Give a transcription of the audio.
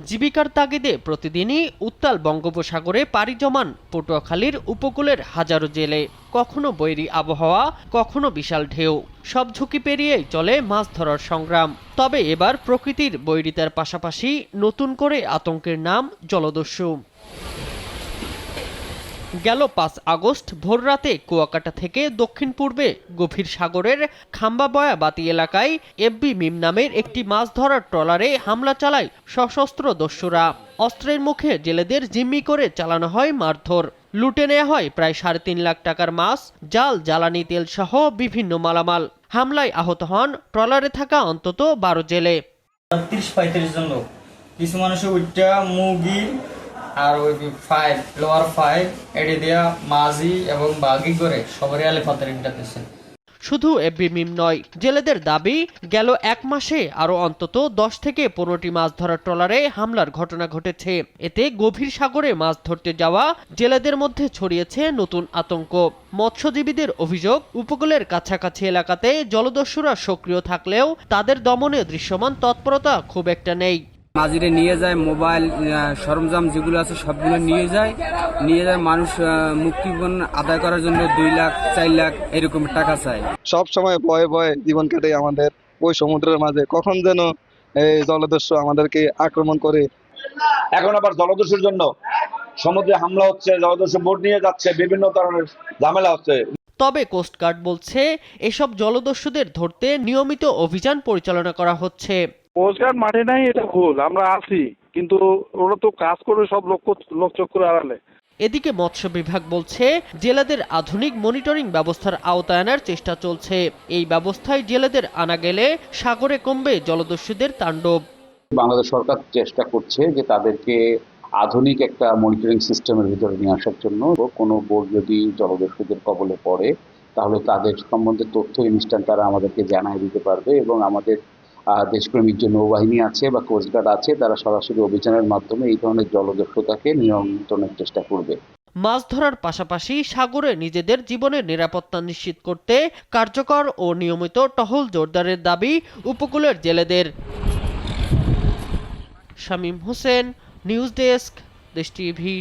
জীবিকার তাগিদে প্রতিদিনই উত্তাল বঙ্গোপসাগরে পাড়ি জমান পটুয়াখালীর উপকূলের হাজারো জেলে। কখনো বৈরী আবহাওয়া, কখনো বিশাল ঢেউ, সব ঝুঁকি পেরিয়েই চলে মাছ ধরার সংগ্রাম। তবে এবার প্রকৃতির বৈরিতার পাশাপাশি নতুন করে আতঙ্কের নাম জলদস্যু। গেল ৫ আগস্ট ভোররাতে কুয়াকাটা থেকে দক্ষিণ পূর্বে গভীর সাগরের খাম্বাবয়াবাতি এলাকায় এফবি মিম নামের একটি মাছ ধরার ট্রলারে হামলা চালায় সশস্ত্র দস্যুরা। অস্ত্রের মুখে জেলেদের জিম্মি করে চালানো হয় মারধর। লুটে নেওয়া হয় প্রায় ৩.৫ লাখ টাকার মাছ, জাল, জ্বালানি তেল সহ বিভিন্ন মালামাল। হামলায় আহত হন ট্রলারে থাকা অন্তত ১২ জেলে। ৩০-৩৫ জন লোক, কিছু মানুষের উইটা মুগি আর ওই লোয়ার 5 এডি দেয়া মাঝি এবং বাগি করে সবারই আলে ফাতারিং ডাকতেছে। শুধু এফবি মিম নয়, জেলেদের দাবি গেল ১ মাসে আরো অন্তত ১০ থেকে ১৫টি মাছ ধরার ট্রলারে হামলার ঘটনা ঘটেছে। এতে গভীর সাগরে মাছ ধরতে যাওয়া জেলেদের মধ্যে ছড়িয়েছে নতুন আতঙ্ক। মৎস্যজীবীদের অভিযোগ, উপকূলের কাছাকাছি এলাকাতে জলদস্যুরা সক্রিয় থাকলেও তাদের দমনে দৃশ্যমান তৎপরতা খুব একটা নেই। মাঝিরে নিয়ে যায়, মোবাইল সরঞ্জাম যেগুলো আছে সবগুলো নিয়ে যায় মানুষ মুক্তিপণ আদায় করার জন্য ২ লাখ ৪ লাখ এরকম টাকা চায়। সব সময় ভয়ে ভয়ে জীবন কাটে আমাদের ওই সমুদ্রের মাঝে, কখন যেন এই জলদস্যু আমাদেরকে আক্রমণ করে। এখন আবার জলদস্যুর জন্য সমুদ্রে হামলা হচ্ছে, জলদস্যু বোট নিয়ে যাচ্ছে, বিভিন্ন ধরনের ঝামেলা হচ্ছে। তবে কোস্টগার্ড বলছে এসব জলদস্যুদের ধরতে নিয়মিত অভিযান পরিচালনা করা হচ্ছে। কোস্টগার্ড মাঠে নাই এটা ভুল, আমরা আছি, কিন্তু ওরা তো কাজ করে সব লোকচক্ষুর আড়ালে। এদিকে মৎস্য বিভাগ বলছে জেলেদের আধুনিক মনিটরিং ব্যবস্থার আওতায় আনার চেষ্টা চলছে। এই ব্যবস্থায় জেলেদের আনা গেলে সাগরে কমবে জলদস্যুদের তাণ্ডব। বাংলাদেশ সরকার চেষ্টা করছে যে তাদেরকে আধুনিক একটা মনিটরিং সিস্টেমের ভিতরে নিয়ে আসার জন্য। কোনো বোট যদি জলদস্যুদের কবলে পড়ে তাহলে তাদের সম্বন্ধে তথ্য ইনস্ট্যান্ট তারা আমাদেরকে জানাই দিতে পারবে, এবং আমাদের দেশপ্রেমিক যে নৌবাহিনী আছে বা কোস্টগার্ড আছে তারা সরাসরি অভিযানের মাধ্যমে এই ধরনের জলদস্যুতাকে নিয়ন্ত্রণের চেষ্টা করবে। মাছ ধরার পাশাপাশি সাগরে নিজেদের জীবনের নিরাপত্তা নিশ্চিত করতে কার্যকর ও নিয়মিত টহল জোরদারের দাবি উপকূলের জেলেদের। শামীম হোসেন, নিউজ ডেস্ক, দেশ টিভি।